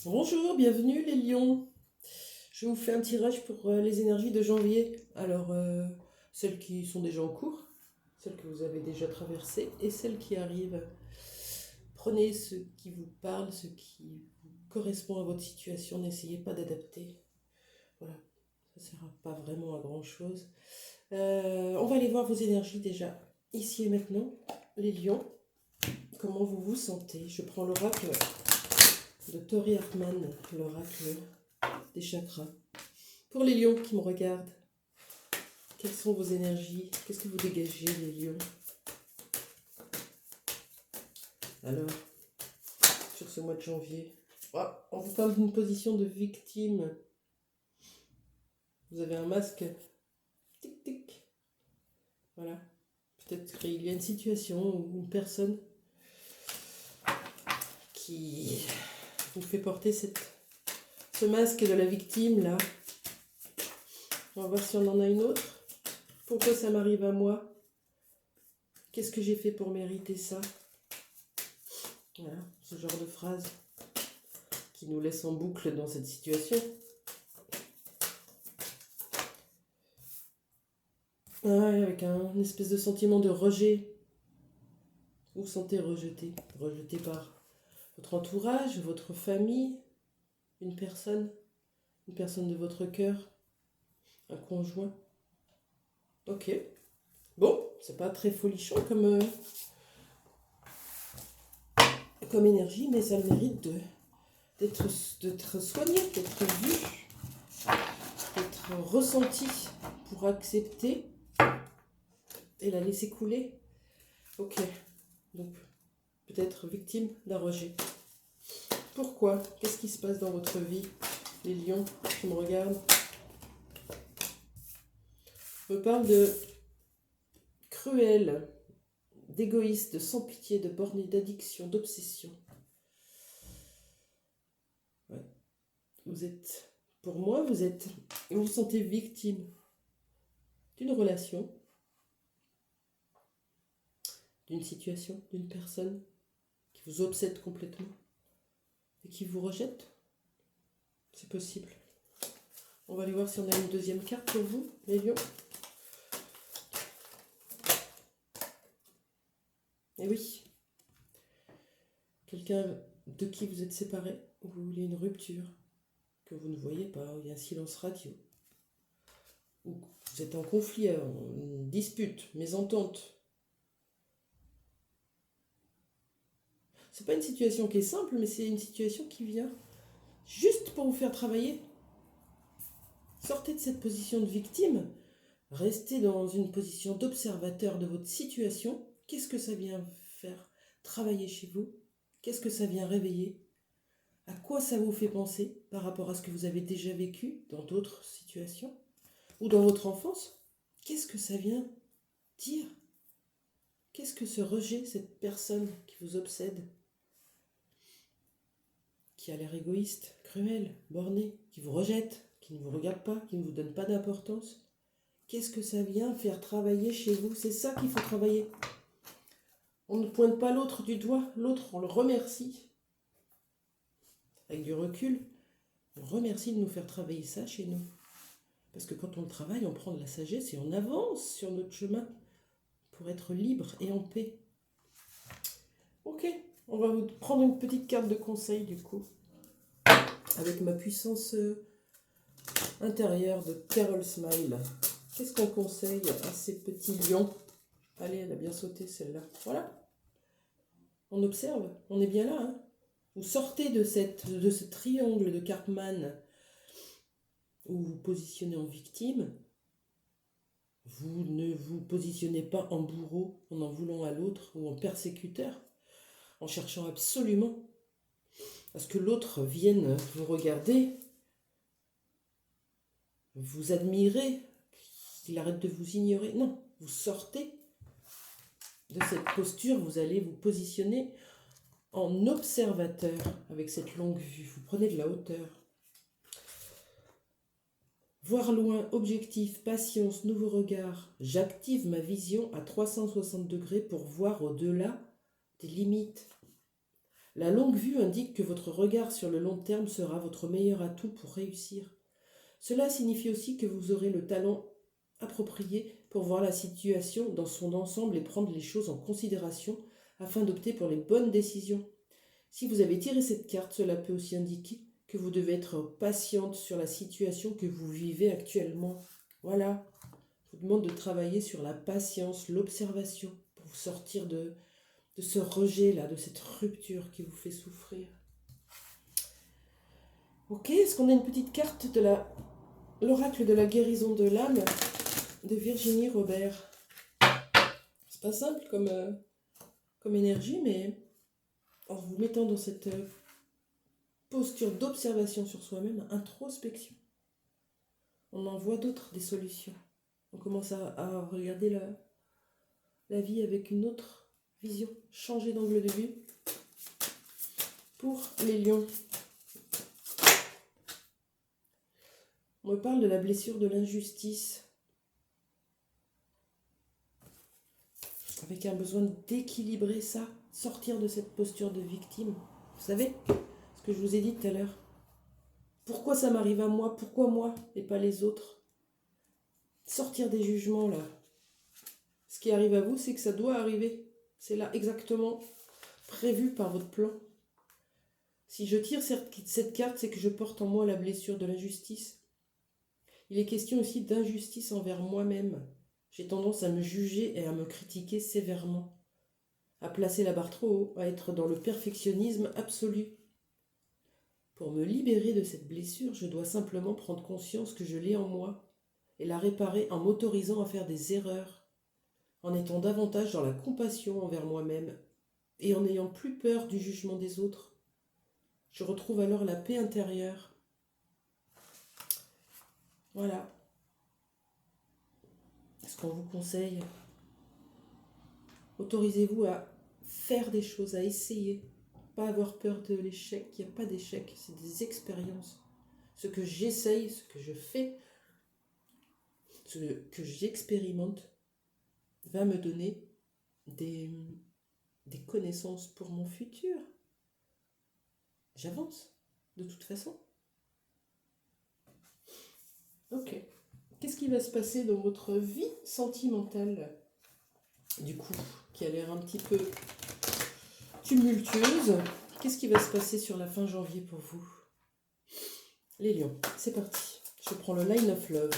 Bonjour, bienvenue les lions. Je vous fais un tirage pour les énergies de janvier. Alors, celles qui sont déjà en cours, celles que vous avez déjà traversées et celles qui arrivent. Prenez ce qui vous parle, ce qui correspond à votre situation. N'essayez pas d'adapter. Voilà, ça ne sert pas vraiment à grand-chose. On va aller voir vos énergies déjà, ici et maintenant. Les lions, comment vous vous sentez? Je prends l'oracle de Tori Hartman, l'oracle des chakras. Pour les lions qui me regardent, quelles sont vos énergies? Qu'est-ce que vous dégagez, les lions? Alors, sur ce mois de janvier, on vous parle d'une position de victime. Vous avez un masque. Tic, tic. Voilà. Peut-être qu'il y a une situation ou une personne qui vous fait porter ce masque de la victime, là. On va voir si on en a une autre. Pourquoi ça m'arrive à moi? Qu'est-ce que j'ai fait pour mériter ça? Voilà, ce genre de phrase qui nous laisse en boucle dans cette situation. Ouais, avec un espèce de sentiment de rejet. Vous vous sentez rejeté par votre entourage, votre famille, une personne de votre cœur, un conjoint. Ok. Bon, c'est pas très folichon comme énergie, mais ça a le mérite d'être soigné, d'être vu, d'être ressenti pour accepter et la laisser couler. Ok. Donc, peut-être victime d'un rejet. Pourquoi? Qu'est-ce qui se passe dans votre vie? Les lions qui me regardent. On me parle de cruel, d'égoïste, de sans pitié, de borné, d'addiction, d'obsession. Ouais. Pour moi, vous vous sentez victime d'une relation, d'une situation, d'une personne qui vous obsède complètement et qui vous rejette. C'est possible. On va aller voir si on a une deuxième carte pour vous, les lions. Et oui, quelqu'un de qui vous êtes séparé, ou vous voulez une rupture que vous ne voyez pas, il y a un silence radio, ou vous êtes en conflit, en dispute, mésentente. C'est pas une situation qui est simple, mais c'est une situation qui vient juste pour vous faire travailler. Sortez de cette position de victime, restez dans une position d'observateur de votre situation. Qu'est-ce que ça vient faire travailler chez vous? Qu'est-ce que ça vient réveiller? À quoi ça vous fait penser par rapport à ce que vous avez déjà vécu dans d'autres situations ou dans votre enfance? Qu'est-ce que ça vient dire? Qu'est-ce que ce rejet, cette personne qui vous obsède, qui a l'air égoïste, cruelle, bornée, qui vous rejette, qui ne vous regarde pas, qui ne vous donne pas d'importance, qu'est-ce que ça vient faire travailler chez vous? C'est ça qu'il faut travailler. On ne pointe pas l'autre du doigt, l'autre on le remercie. Avec du recul, on remercie de nous faire travailler ça chez nous. Parce que quand on le travaille, on prend de la sagesse et on avance sur notre chemin pour être libre et en paix. Ok, on va vous prendre une petite carte de conseil du coup, avec ma puissance intérieure de Carol Smile. Qu'est-ce qu'on conseille à ces petits lions? Allez, elle a bien sauté celle-là. Voilà, on observe, on est bien là. Hein, vous sortez de ce triangle de Karpman où vous vous positionnez en victime. Vous ne vous positionnez pas en bourreau en voulant à l'autre ou en persécuteur, en cherchant absolument à ce que l'autre vienne vous regarder, vous admirer, qu'il arrête de vous ignorer. Non, vous sortez de cette posture, vous allez vous positionner en observateur avec cette longue vue. Vous prenez de la hauteur. Voir loin, objectif, patience, nouveau regard. J'active ma vision à 360 degrés pour voir au-delà des limites. La longue vue indique que votre regard sur le long terme sera votre meilleur atout pour réussir. Cela signifie aussi que vous aurez le talent approprié pour voir la situation dans son ensemble et prendre les choses en considération afin d'opter pour les bonnes décisions. Si vous avez tiré cette carte, cela peut aussi indiquer que vous devez être patiente sur la situation que vous vivez actuellement. Voilà, je vous demande de travailler sur la patience, l'observation, pour vous sortir de ce rejet-là, de cette rupture qui vous fait souffrir. Ok, est-ce qu'on a une petite carte de l'oracle de la guérison de l'âme de Virginie Robert? C'est pas simple comme énergie, mais en vous mettant dans cette posture d'observation sur soi-même, introspection, on en voit d'autres, des solutions. On commence à regarder la vie avec une autre vision, changer d'angle de vue. Pour les lions, on me parle de la blessure de l'injustice, avec un besoin d'équilibrer ça, sortir de cette posture de victime. Vous savez, ce que je vous ai dit tout à l'heure. Pourquoi ça m'arrive à moi? Pourquoi moi et pas les autres? Sortir des jugements là. Ce qui arrive à vous, c'est que ça doit arriver. C'est là exactement prévu par votre plan. Si je tire cette carte, c'est que je porte en moi la blessure de l'injustice. Il est question aussi d'injustice envers moi-même. J'ai tendance à me juger et à me critiquer sévèrement, à placer la barre trop haut, à être dans le perfectionnisme absolu. Pour me libérer de cette blessure, je dois simplement prendre conscience que je l'ai en moi et la réparer en m'autorisant à faire des erreurs, en étant davantage dans la compassion envers moi-même et en n'ayant plus peur du jugement des autres. Je retrouve alors la paix intérieure. Voilà. Ce qu'on vous conseille. Autorisez-vous à faire des choses, à essayer. Pas avoir peur de l'échec. Il n'y a pas d'échec, c'est des expériences. Ce que j'essaye, ce que je fais, ce que j'expérimente va me donner des connaissances pour mon futur. J'avance, de toute façon. Ok. Qu'est-ce qui va se passer dans votre vie sentimentale, du coup, qui a l'air un petit peu tumultueuse? Qu'est-ce qui va se passer sur la fin janvier pour vous? Les lions, c'est parti. Je prends le Line of Love.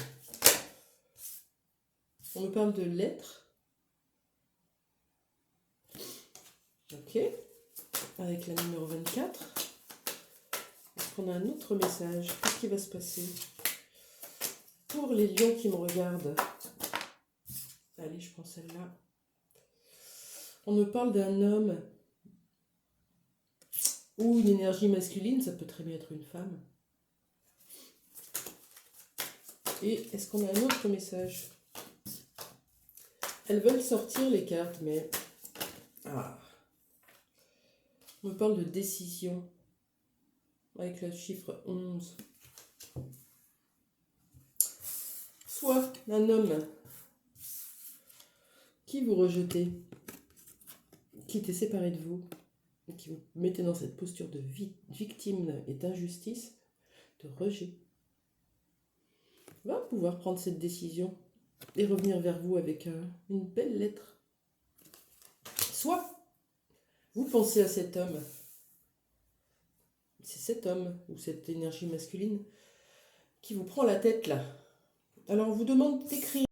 On me parle de lettres. Ok. Avec la numéro 24. Est-ce qu'on a un autre message? Qu'est-ce qui va se passer pour les lions qui me regardent? Allez, je prends celle-là. On me parle d'un homme ou une énergie masculine, ça peut très bien être une femme. Et est-ce qu'on a un autre message? Elles veulent sortir les cartes, mais... Ah. On me parle de décision avec le chiffre 11. Soit un homme qui vous rejetez, qui était séparé de vous, et qui vous mettez dans cette posture de victime et d'injustice, de rejet, va pouvoir prendre cette décision et revenir vers vous avec une belle lettre. Soit vous pensez à cet homme, c'est cet homme ou cette énergie masculine qui vous prend la tête là. Alors on vous demande d'écrire